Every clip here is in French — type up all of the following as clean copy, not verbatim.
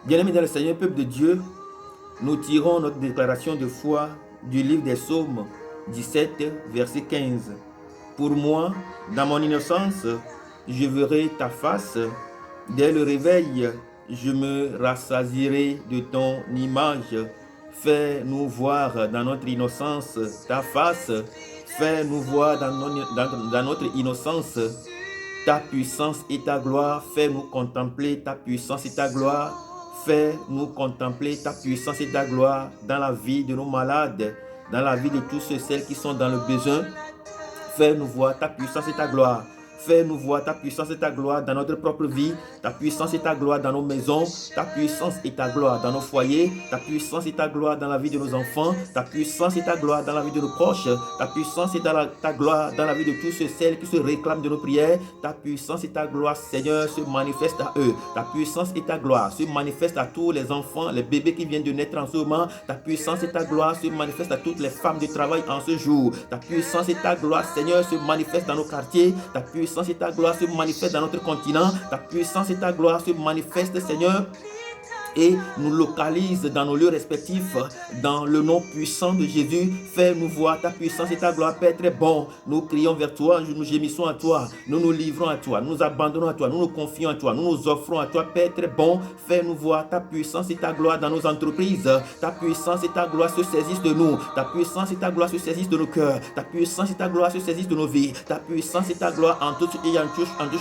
Bien-aimés dans le Seigneur, peuple de Dieu, nous tirons notre déclaration de foi du livre des Psaumes 17, verset 15. Pour moi, dans mon innocence, je verrai ta face. Dès le réveil, je me rassasierai de ton image. Fais-nous voir dans notre innocence ta face. Fais-nous voir dans notre innocence ta puissance et ta gloire. Fais-nous contempler ta puissance et ta gloire. Fais-nous contempler ta puissance et ta gloire dans la vie de nos malades, dans la vie de tous ceux et celles qui sont dans le besoin. Fais-nous voir ta puissance et ta gloire. Fais-nous voir ta puissance et ta gloire dans notre propre vie, ta puissance et ta gloire dans nos maisons, ta puissance et ta gloire dans nos foyers, ta puissance et ta gloire dans la vie de nos enfants, ta puissance et ta gloire dans la vie de nos proches, ta puissance et ta gloire dans la vie de tous ceux et celles qui se réclament de nos prières. Ta puissance et ta gloire, Seigneur, se manifeste à eux. Ta puissance et ta gloire se manifeste à tous les enfants, les bébés qui viennent de naître en ce moment. Ta puissance et ta gloire se manifeste à toutes les femmes du travail en ce jour. Ta puissance et ta gloire, Seigneur, se manifeste dans nos quartiers. Ta puissance et ta gloire se manifeste dans notre continent. Ta puissance et ta gloire se manifeste, Seigneur, et nous localise dans nos lieux respectifs, dans le nom puissant de Jésus. Fais-nous voir ta puissance et ta gloire, Père très bon. Nous crions vers toi, nous gémissons à toi, nous nous livrons à toi, nous nous abandonnons à toi, nous nous confions à toi, nous nous offrons à toi, Père très bon. Fais-nous voir ta puissance et ta gloire dans nos entreprises. Ta puissance et ta gloire se saisissent de nous. Ta puissance et ta gloire se saisissent de nos cœurs. Ta puissance et ta gloire se saisissent de nos vies. Ta puissance et ta gloire en toutes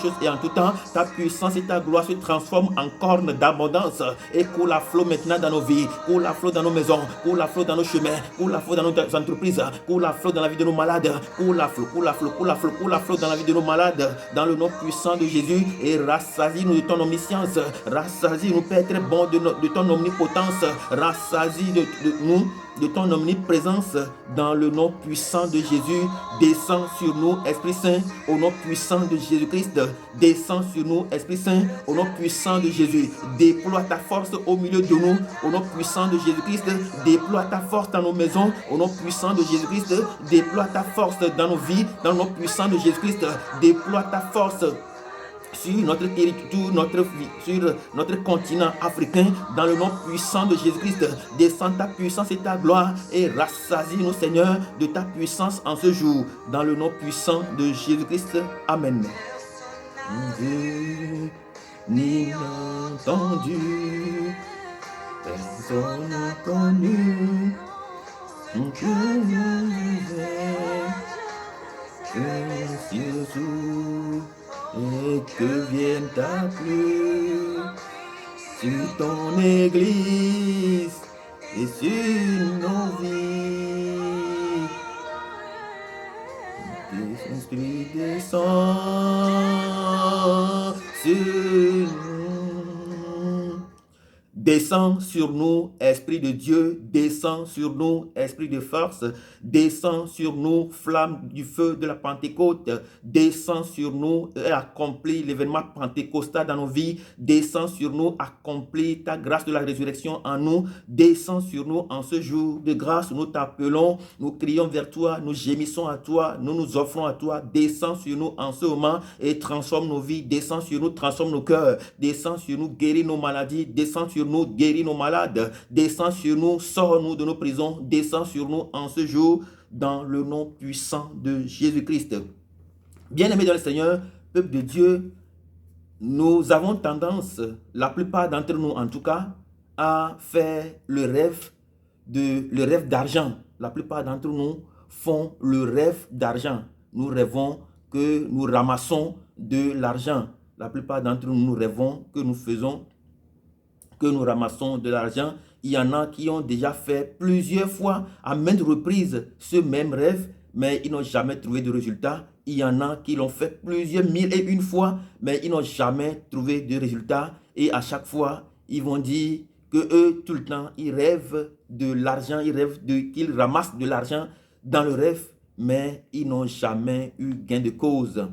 choses et en tout temps. Ta puissance et ta gloire se transforment en cornes d'abondance et coule à flot maintenant dans nos vies, coule à flot dans nos maisons, coule à flot dans nos chemins, coule à flot dans nos entreprises, coule à flot dans la vie de nos malades, coule à flot, coule à flot, coule à flot, coule à flot dans la vie de nos malades, dans le nom puissant de Jésus. Et rassasie-nous de ton omniscience, rassasie-nous, Père très bon, de ton omnipotence, rassasie de nous de ton omniprésence, dans le nom puissant de Jésus. Descends sur nous, Esprit Saint, au nom puissant de Jésus-Christ. Descends sur nous, Esprit Saint, au nom puissant de Jésus. Déploie ta force au milieu de nous, au nom puissant de Jésus-Christ. Déploie ta force dans nos maisons, au nom puissant de Jésus-Christ. Déploie ta force dans nos vies, dans le nom puissant de Jésus-Christ. Déploie ta force sur notre territoire, sur notre continent africain, dans le nom puissant de Jésus-Christ. Descends ta puissance et ta gloire et rassasie-nous, Seigneur, de ta puissance en ce jour, dans le nom puissant de Jésus-Christ. Amen. Inattendu, personne n'a connu que Jésus. Et que vienne ta pluie sur ton église et sur nos vies. L'Esprit descend sur nous. Descends sur nous, Esprit de Dieu, descends sur nous, Esprit de force, descends sur nous, flamme du feu de la Pentecôte, descends sur nous et accomplis l'événement pentecostal dans nos vies, descends sur nous, accomplis ta grâce de la résurrection en nous, descends sur nous en ce jour de grâce, nous t'appelons, nous crions vers toi, nous gémissons à toi, nous nous offrons à toi, descends sur nous en ce moment et transforme nos vies, descends sur nous, transforme nos cœurs, descends sur nous, guéris nos maladies, descends sur nous, guéris nos malades, descends sur nous, sors-nous de nos prisons, descends sur nous en ce jour, dans le nom puissant de Jésus-Christ. Bien-aimés dans le Seigneur, peuple de Dieu, nous avons tendance, la plupart d'entre nous en tout cas, à faire le rêve d'argent. La plupart d'entre nous font le rêve d'argent. Nous rêvons que nous ramassons de l'argent. La plupart d'entre nous rêvons que nous ramassons de l'argent. Il y en a qui ont déjà fait plusieurs fois, à maintes reprises, ce même rêve, mais ils n'ont jamais trouvé de résultat. Il y en a qui l'ont fait plusieurs mille et une fois, mais ils n'ont jamais trouvé de résultat. Et à chaque fois, ils vont dire que eux, tout le temps, ils rêvent de l'argent, ils rêvent qu'ils ramassent de l'argent dans le rêve, mais ils n'ont jamais eu gain de cause.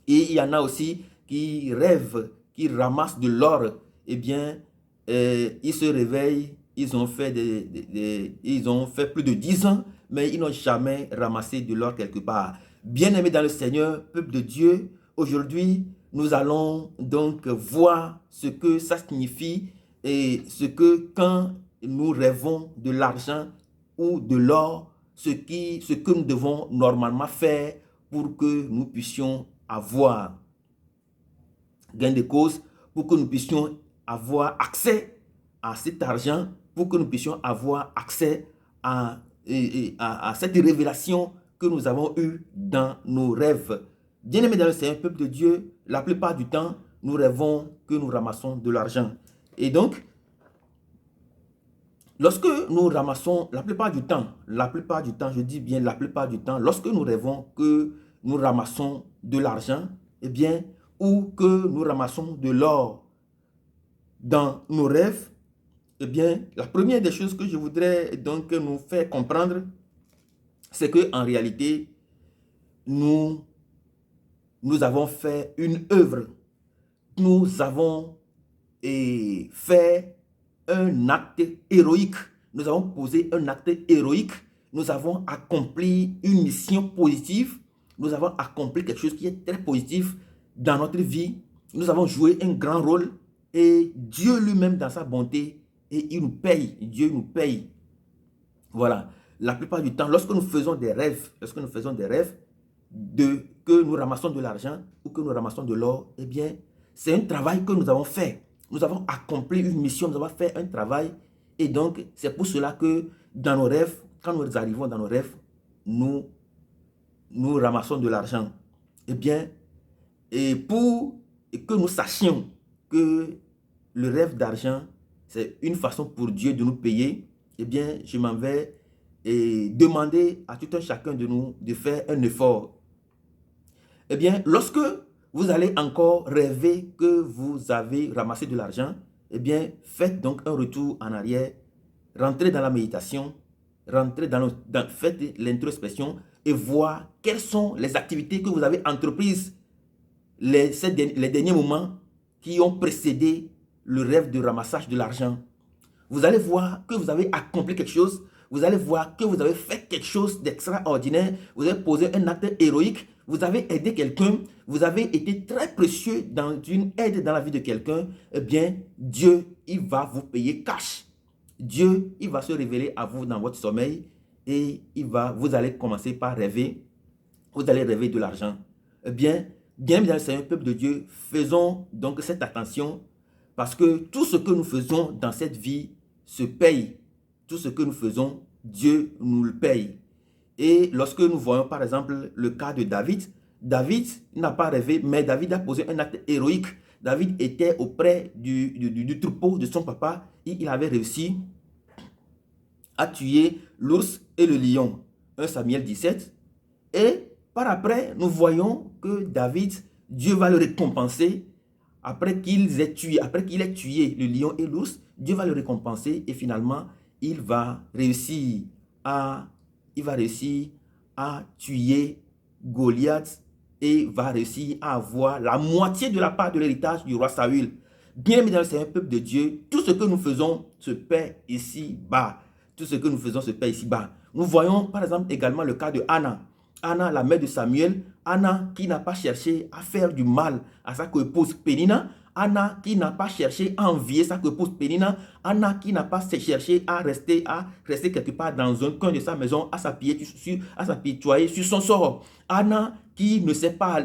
Et il y en a aussi qui rêvent, qui ramassent de l'or. Eh bien, ils se réveillent, ils ont fait plus de 10 ans, mais ils n'ont jamais ramassé de l'or quelque part. Bien-aimés dans le Seigneur, peuple de Dieu, aujourd'hui, nous allons donc voir ce que ça signifie ce que quand nous rêvons de l'argent ou de l'or, ce que nous devons normalement faire pour que nous puissions avoir gain de cause, pour que nous puissions avoir accès à cet argent, pour que nous puissions avoir accès à cette révélation que nous avons eue dans nos rêves. Bien-aimés dans le Seigneur, peuple de Dieu, la plupart du temps, nous rêvons que nous ramassons de l'argent. Et donc, lorsque nous ramassons, la plupart du temps, je dis bien la plupart du temps, lorsque nous rêvons que nous ramassons de l'argent, eh bien, ou que nous ramassons de l'or dans nos rêves, eh bien, la première des choses que je voudrais donc nous faire comprendre, c'est qu'en réalité, nous avons fait une œuvre. Nous avons fait un acte héroïque. Nous avons posé un acte héroïque. Nous avons accompli une mission positive. Nous avons accompli quelque chose qui est très positif dans notre vie. Nous avons joué un grand rôle et Dieu lui-même dans sa bonté, et il nous paye. Dieu nous paye. Voilà. La plupart du temps, lorsque nous faisons des rêves, que nous ramassons de l'argent ou que nous ramassons de l'or, eh bien, c'est un travail que nous avons fait. Nous avons accompli une mission, nous avons fait un travail. Et donc, c'est pour cela que dans nos rêves, quand nous arrivons dans nos rêves, nous ramassons de l'argent. Eh bien, et pour que nous sachions que le rêve d'argent, c'est une façon pour Dieu de nous payer, eh bien, je m'en vais demander à tout un chacun de nous de faire un effort. Eh bien, lorsque vous allez encore rêver que vous avez ramassé de l'argent, eh bien, faites donc un retour en arrière, rentrez dans la méditation, faites l'introspection et voir quelles sont les activités que vous avez entreprises les derniers moments qui ont précédé le rêve de ramassage de l'argent. Vous allez voir que vous avez accompli quelque chose, vous allez voir que vous avez fait quelque chose d'extraordinaire, vous avez posé un acte héroïque, vous avez aidé quelqu'un, vous avez été très précieux dans une aide dans la vie de quelqu'un. Eh bien, Dieu, il va vous payer cash. Dieu, il va se révéler à vous dans votre sommeil et vous allez commencer par rêver. Vous allez rêver de l'argent. Eh bien dans le Seigneur, peuple de Dieu, faisons donc cette attention parce que tout ce que nous faisons dans cette vie se paye. Tout ce que nous faisons, Dieu nous le paye. Et lorsque nous voyons par exemple le cas de David, David n'a pas rêvé, mais David a posé un acte héroïque. David était auprès du troupeau de son papa et il avait réussi à tuer l'ours et le lion. 1 Samuel 17. Et par après, nous voyons que David, Dieu va le récompenser après qu'il ait tué le lion et l'ours. Dieu va le récompenser et finalement, il va réussir à tuer Goliath et va réussir à avoir la moitié de la part de l'héritage du roi Saül. Bien aimé dans le Seigneur, peuple de Dieu, tout ce que nous faisons se paie ici-bas. Tout ce que nous faisons se paie ici-bas. Nous voyons par exemple également le cas de Anna. Anna, la mère de Samuel. Anna qui n'a pas cherché à faire du mal à sa coépouse Pénina. Anna qui n'a pas cherché à envier sa coépouse Pénina. Anna qui n'a pas cherché à rester quelque part dans un coin de sa maison à s'apitoyer sur son sort. Anna qui ne s'est pas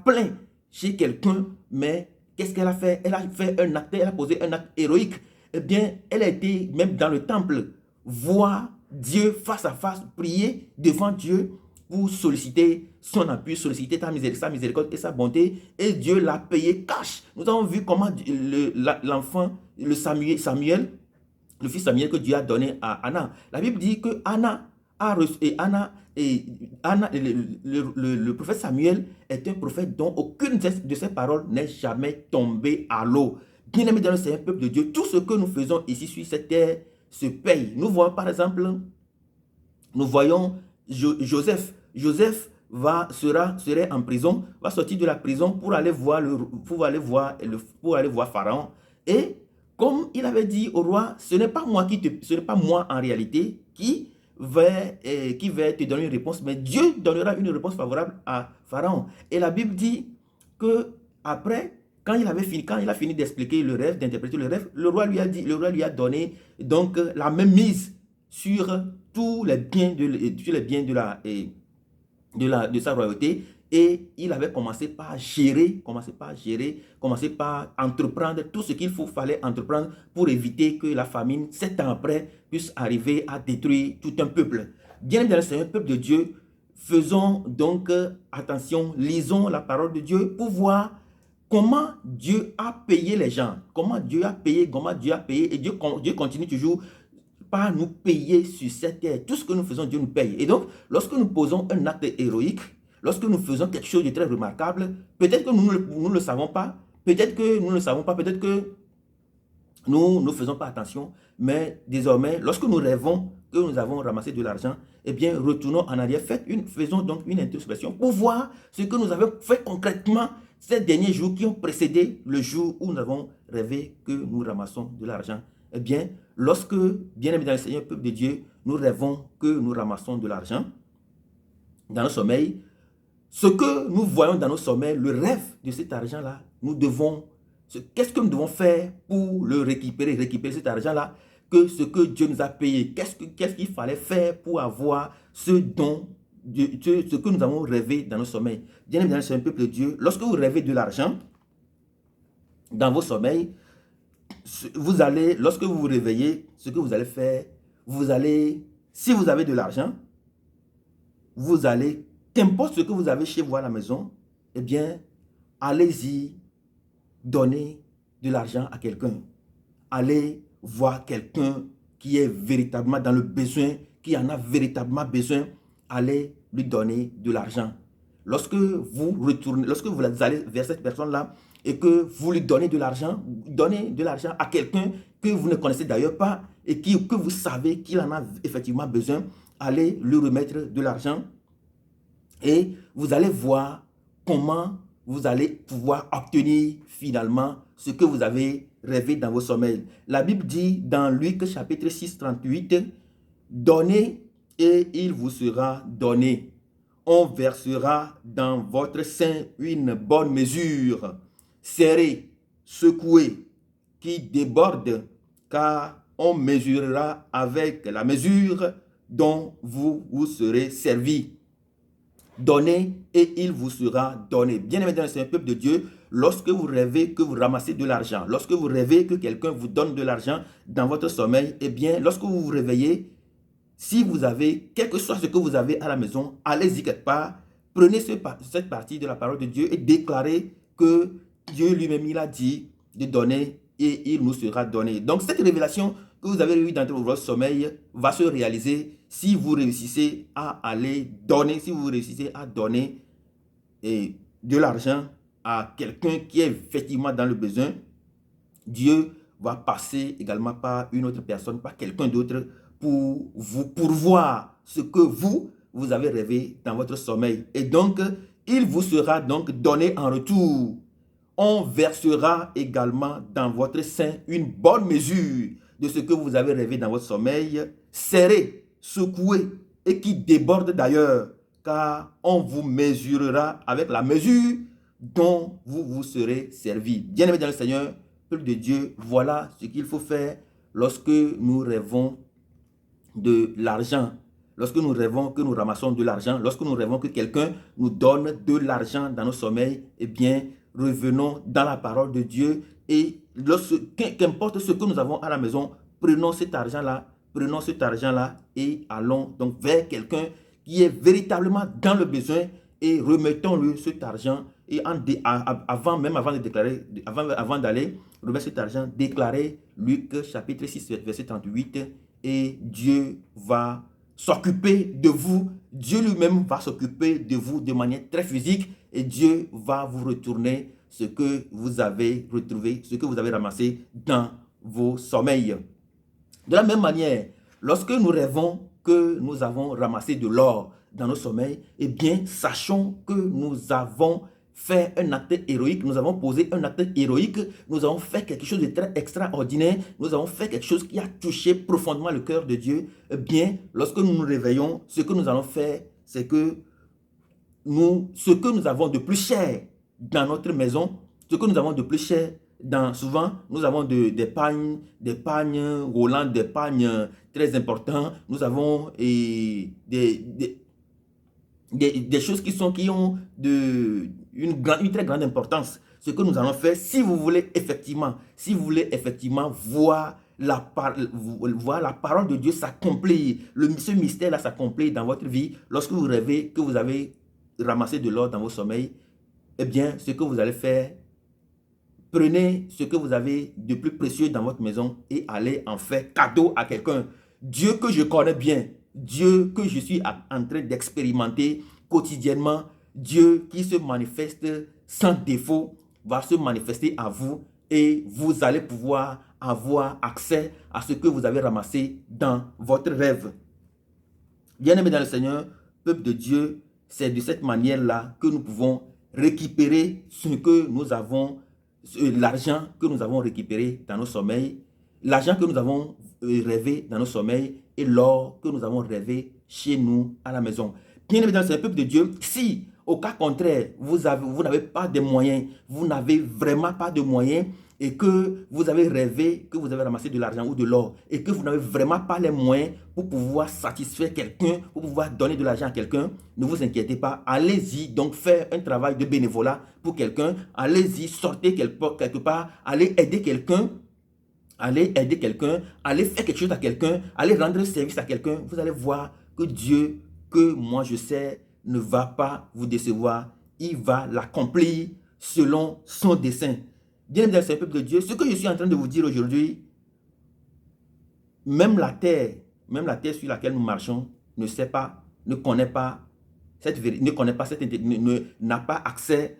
plaint chez quelqu'un, mais qu'est-ce qu'elle a fait? Elle a fait un acte, elle a posé un acte héroïque. Eh bien, elle a été même dans le temple voir Dieu face à face, prier devant Dieu pour solliciter son appui, solliciter sa miséricorde et sa bonté, et Dieu l'a payé cash. Nous avons vu comment l'enfant, le fils Samuel que Dieu a donné à Anna. La Bible dit que le prophète Samuel est un prophète dont aucune de ses paroles n'est jamais tombée à l'eau. Bien-aimés dans le Seigneur, peuple de Dieu, tout ce que nous faisons ici sur cette terre se paye. Nous voyons par exemple, Joseph. Joseph serait en prison, va sortir de la prison pour aller voir Pharaon. Et comme il avait dit au roi, ce n'est pas moi en réalité qui va te donner une réponse, mais Dieu donnera une réponse favorable à Pharaon. Et la Bible dit que après, Quand il a fini d'expliquer le rêve, d'interpréter le rêve, le roi lui a donné donc la même mise sur tous les biens de sa royauté, et il avait commencé par entreprendre tout ce fallait entreprendre pour éviter que la famine, 7 ans après, puisse arriver à détruire tout un peuple. Bien dans le Seigneur, peuple de Dieu, faisons donc attention, lisons la parole de Dieu pour voir comment Dieu a payé les gens, comment Dieu a payé, et Dieu continue toujours par nous payer sur cette terre. Tout ce que nous faisons, Dieu nous paye. Et donc, lorsque nous posons un acte héroïque, lorsque nous faisons quelque chose de très remarquable, peut-être que nous ne le savons pas, peut-être que nous ne faisons pas attention, mais désormais, lorsque nous rêvons que nous avons ramassé de l'argent, eh bien, retournons en arrière, faisons donc une introspection pour voir ce que nous avons fait concrètement ces derniers jours qui ont précédé le jour où nous avons rêvé que nous ramassons de l'argent. Eh bien, lorsque, bien aimé dans le Seigneur, peuple de Dieu, nous rêvons que nous ramassons de l'argent dans nos sommeils, ce que nous voyons dans nos sommeils, le rêve de cet argent-là, qu'est-ce que nous devons faire pour le récupérer cet argent-là, ce que Dieu nous a payé, qu'est-ce qu'il fallait faire pour avoir ce que nous avons rêvé dans nos sommeils. Bien aimé dans le Seigneur, peuple de Dieu, lorsque vous rêvez de l'argent dans vos sommeils, lorsque vous vous réveillez, ce que vous allez faire, si vous avez de l'argent, qu'importe ce que vous avez chez vous à la maison, eh bien, allez-y, donnez de l'argent à quelqu'un. Allez voir quelqu'un qui est véritablement dans le besoin, qui en a véritablement besoin, allez lui donner de l'argent. Lorsque vous allez vers cette personne-là et que vous lui donnez de l'argent à quelqu'un que vous ne connaissez d'ailleurs pas et que vous savez qu'il en a effectivement besoin, allez lui remettre de l'argent et vous allez voir comment vous allez pouvoir obtenir finalement ce que vous avez rêvé dans vos sommeils. La Bible dit dans Luc chapitre 6, 38, « Donnez et il vous sera donné. On versera dans votre sein une bonne mesure, serrée, secouée, qui déborde, car on mesurera avec la mesure dont vous vous serez servi. Donnez et il vous sera donné. » Bien aimé dans le Seigneur, peuple de Dieu, lorsque vous rêvez que vous ramassez de l'argent, lorsque vous rêvez que quelqu'un vous donne de l'argent dans votre sommeil, eh bien, lorsque vous vous réveillez, si vous avez, quel que soit ce que vous avez à la maison, allez-y quelque part, prenez cette partie de la parole de Dieu et déclarez que Dieu lui-même, il a dit de donner et il nous sera donné. Donc, cette révélation que vous avez eue dans votre sommeil va se réaliser si vous réussissez à aller donner, de l'argent à quelqu'un qui est effectivement dans le besoin. Dieu va passer également par une autre personne, par quelqu'un d'autre pour vous pourvoir ce que vous avez rêvé dans votre sommeil. Et donc, il vous sera donc donné en retour. On versera également dans votre sein une bonne mesure de ce que vous avez rêvé dans votre sommeil, serré, secoué et qui déborde d'ailleurs, car on vous mesurera avec la mesure dont vous vous serez servi. Bien-aimés dans le Seigneur, peuple de Dieu, voilà ce qu'il faut faire lorsque nous rêvons de l'argent, lorsque nous rêvons que nous ramassons de l'argent, lorsque nous rêvons que quelqu'un nous donne de l'argent dans nos sommeils, eh bien, revenons dans la parole de Dieu et qu'importe ce que nous avons à la maison, prenons cet argent-là et allons donc vers quelqu'un qui est véritablement dans le besoin et remettons-lui cet argent et avant d'aller remettre cet argent, déclarer Luc chapitre 6 verset 38 et Dieu va s'occuper de vous. Dieu lui-même va s'occuper de vous de manière très physique et Dieu va vous retourner ce que vous avez retrouvé, ce que vous avez ramassé dans vos sommeils. De la même manière, lorsque nous rêvons que nous avons ramassé de l'or dans nos sommeils, eh bien, sachons que nous avons fait un acte héroïque, nous avons posé un acte héroïque, nous avons fait quelque chose de très extraordinaire, nous avons fait quelque chose qui a touché profondément le cœur de Dieu. Eh bien, lorsque nous nous réveillons, ce que nous allons faire, c'est que ce que nous avons de plus cher dans notre maison, Ce que nous avons de plus cher, souvent, nous avons des pagnes roulantes, des pagnes très importants. Nous avons des choses qui ont une très grande importance. Ce que nous allons faire, si vous voulez effectivement voir la parole de Dieu s'accomplir, ce mystère-là s'accomplir dans votre vie, lorsque vous rêvez que vous avez ramassé de l'or dans vos sommeils, eh bien, ce que vous allez faire, prenez ce que vous avez de plus précieux dans votre maison et allez en faire cadeau à quelqu'un. Dieu que je connais bien, Dieu que je suis en train d'expérimenter quotidiennement, Dieu qui se manifeste sans défaut, va se manifester à vous et vous allez pouvoir avoir accès à ce que vous avez ramassé dans votre rêve. Bien-aimés dans le Seigneur, peuple de Dieu, c'est de cette manière-là que nous pouvons récupérer ce que nous avons, l'argent que nous avons récupéré dans nos sommeils, l'argent que nous avons rêvé dans nos sommeils et l'or que nous avons rêvé chez nous à la maison. Bien évidemment, c'est le peuple de Dieu. Si, au cas contraire, vous n'avez pas de moyens, vous n'avez vraiment pas de moyens et que vous avez rêvé que vous avez ramassé de l'argent ou de l'or et que vous n'avez vraiment pas les moyens pour pouvoir satisfaire quelqu'un, pour pouvoir donner de l'argent à quelqu'un, ne vous inquiétez pas. Allez-y donc faire un travail de bénévolat pour quelqu'un. Allez-y, sortez quelque part, allez aider quelqu'un. Allez aider quelqu'un, allez faire quelque chose à quelqu'un, allez rendre service à quelqu'un. Vous allez voir que Dieu, que moi je sais, ne va pas vous décevoir. Il va l'accomplir selon son dessein. Bien évidemment, c'est le peuple de Dieu. Ce que je suis en train de vous dire aujourd'hui, même la terre sur laquelle nous marchons, ne sait pas, ne connaît pas cette vérité, n'a pas accès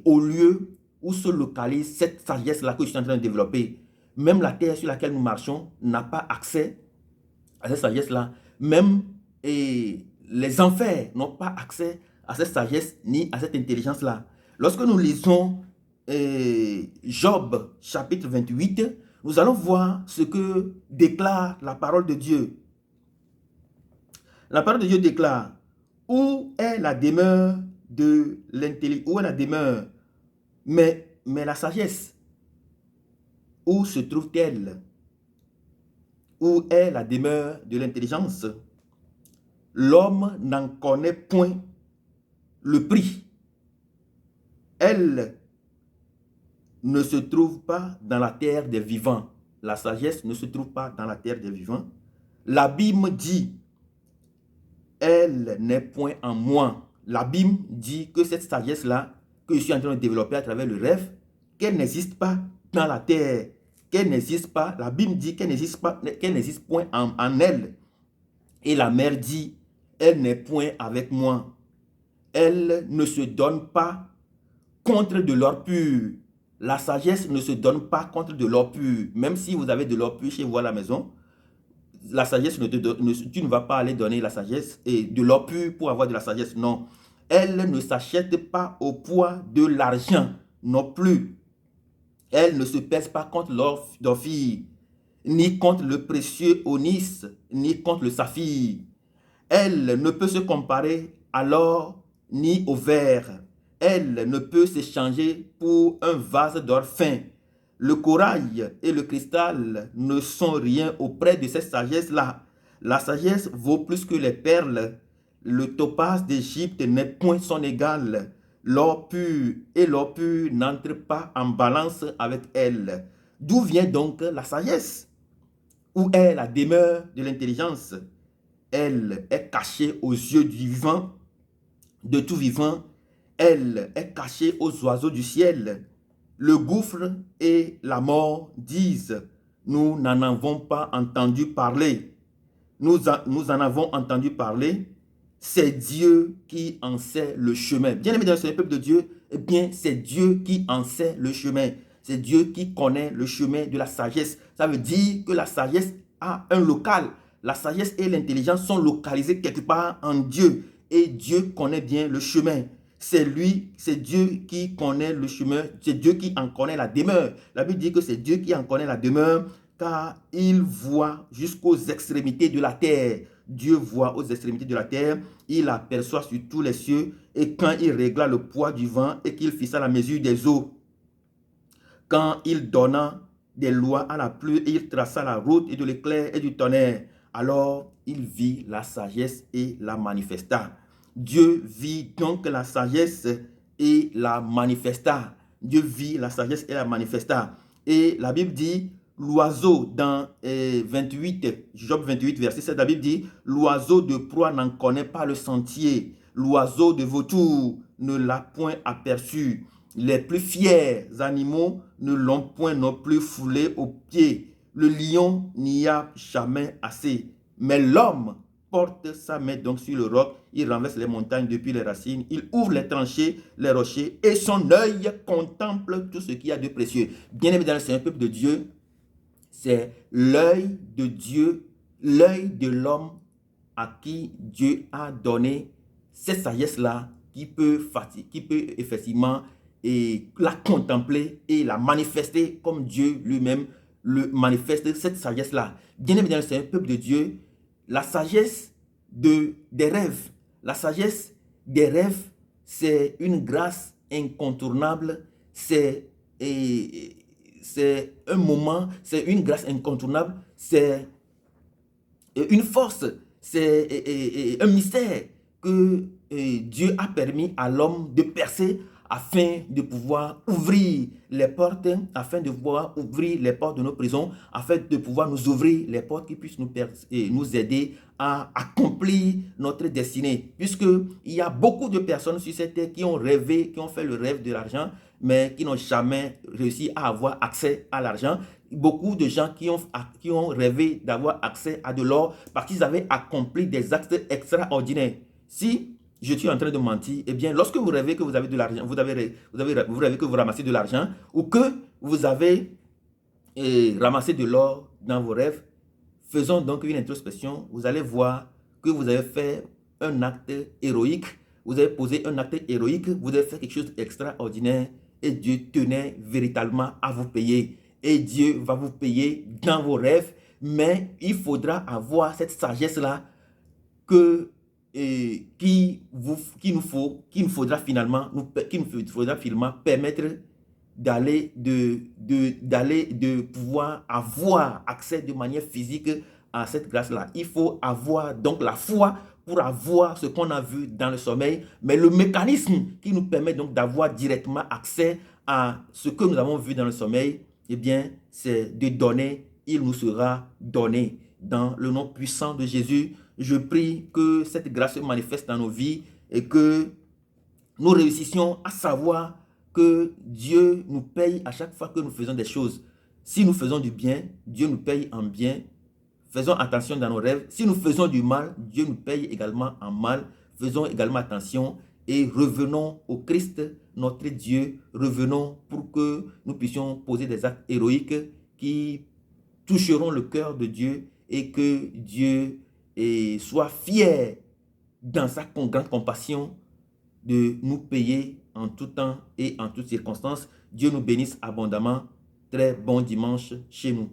au lieu où se localise cette sagesse-là que je suis en train de développer. Même la terre sur laquelle nous marchons n'a pas accès à cette sagesse-là. Même les enfers n'ont pas accès à cette sagesse ni à cette intelligence-là. Lorsque nous lisons Job chapitre 28, nous allons voir ce que déclare la parole de Dieu. La parole de Dieu déclare: où est la demeure de l'intelligence? Où est la demeure? Mais la sagesse, où se trouve-t-elle? Où est la demeure de l'intelligence? L'homme n'en connaît point le prix. Elle ne se trouve pas dans la terre des vivants. La sagesse ne se trouve pas dans la terre des vivants. L'abîme dit: elle n'est point en moi. L'abîme dit que cette sagesse-là, que je suis en train de développer à travers le rêve, qu'elle n'existe pas dans la terre, qu'elle n'existe pas. L'abîme dit qu'elle n'existe pas, qu'elle n'existe point en elle. Et la mer dit: elle n'est point avec moi. Elle ne se donne pas contre de l'or pur. La sagesse ne se donne pas contre de l'or pur. Même si vous avez de l'or pur chez vous à la maison, la sagesse tu ne vas pas aller donner la sagesse et de l'or pur pour avoir de la sagesse. Non. Elle ne s'achète pas au poids de l'argent non plus. Elle ne se pèse pas contre l'or d'Ophir, ni contre le précieux onyx, ni contre le saphir. Elle ne peut se comparer à l'or ni au verre. Elle ne peut s'échanger pour un vase d'or fin. Le corail et le cristal ne sont rien auprès de cette sagesse-là. La sagesse vaut plus que les perles. Le topaz d'Égypte n'est point son égal. L'or pur et l'or pur n'entrent pas en balance avec elle. D'où vient donc la sagesse? Où est la demeure de l'intelligence? Elle est cachée aux yeux du vivant, de tout vivant. Elle est cachée aux oiseaux du ciel. Le gouffre et la mort disent: nous n'en avons pas entendu parler. Nous en avons entendu parler. C'est Dieu qui en sait le chemin. Bien aimé dans le peuple de Dieu, eh bien, c'est Dieu qui en sait le chemin. C'est Dieu qui connaît le chemin de la sagesse. Ça veut dire que la sagesse a un local. La sagesse et l'intelligence sont localisées quelque part en Dieu. Et Dieu connaît bien le chemin. C'est Dieu qui connaît le chemin. C'est Dieu qui en connaît la demeure. La Bible dit que c'est Dieu qui en connaît la demeure, car il voit jusqu'aux extrémités de la terre. Dieu voit aux extrémités de la terre, il aperçoit sur tous les cieux, et quand il régla le poids du vent et qu'il fixa la mesure des eaux, quand il donna des lois à la pluie, et il traça la route et de l'éclair et du tonnerre. Alors il vit la sagesse et la manifesta. Dieu vit donc la sagesse et la manifesta. Dieu vit la sagesse et la manifesta. Et la Bible dit, l'oiseau dans 28, Job 28, verset 7, la Bible dit, l'oiseau de proie n'en connaît pas le sentier. L'oiseau de vautour ne l'a point aperçu. Les plus fiers animaux ne l'ont point non plus foulé aux pieds. Le lion n'y a jamais assez. Mais l'homme porte sa main donc sur le roc, il renverse les montagnes depuis les racines, il ouvre les tranchées, les rochers, et son œil contemple tout ce qu'il y a de précieux. Bien-aimé dans le Seigneur, peuple de Dieu, c'est l'œil de Dieu, l'œil de l'homme à qui Dieu a donné cette sagesse-là qui peut effectivement la contempler et la manifester comme Dieu lui-même le manifeste, cette sagesse-là. Bien-aimé dans le Seigneur, peuple de Dieu, la sagesse des rêves. La sagesse des rêves, c'est une grâce incontournable, c'est un moment, c'est une grâce incontournable, c'est une force, c'est un mystère que Dieu a permis à l'homme de percer afin de pouvoir ouvrir les portes, afin de pouvoir ouvrir les portes de nos prisons, afin de pouvoir nous ouvrir les portes qui puissent nous aider à accomplir notre destinée. Puisqu'il y a beaucoup de personnes sur cette terre qui ont rêvé, qui ont fait le rêve de l'argent, mais qui n'ont jamais réussi à avoir accès à l'argent. Beaucoup de gens qui ont rêvé d'avoir accès à de l'or parce qu'ils avaient accompli des actes extraordinaires. Si je suis en train de mentir, eh bien, lorsque vous rêvez que vous avez de l'argent, vous rêvez que vous ramassez de l'argent ou que vous avez ramassé de l'or dans vos rêves, faisons donc une introspection. Vous allez voir que vous avez fait un acte héroïque, vous avez posé un acte héroïque, vous avez fait quelque chose d'extraordinaire et Dieu tenait véritablement à vous payer. Et Dieu va vous payer dans vos rêves, mais il faudra avoir cette sagesse-là qu'il nous faudra finalement permettre de pouvoir avoir accès de manière physique à cette grâce-là. Il faut avoir donc la foi pour avoir ce qu'on a vu dans le sommeil, mais le mécanisme qui nous permet donc d'avoir directement accès à ce que nous avons vu dans le sommeil, eh bien, c'est de donner, il nous sera donné. Dans le nom puissant de Jésus, je prie que cette grâce se manifeste dans nos vies et que nous réussissions à savoir que Dieu nous paye à chaque fois que nous faisons des choses. Si nous faisons du bien, Dieu nous paye en bien. Faisons attention dans nos rêves. Si nous faisons du mal, Dieu nous paye également en mal. Faisons également attention et revenons au Christ, notre Dieu. Revenons pour que nous puissions poser des actes héroïques qui toucheront le cœur de Dieu et que Dieu soit fier dans sa grande compassion de nous payer en tout temps et en toutes circonstances. Dieu nous bénisse abondamment. Très bon dimanche chez nous.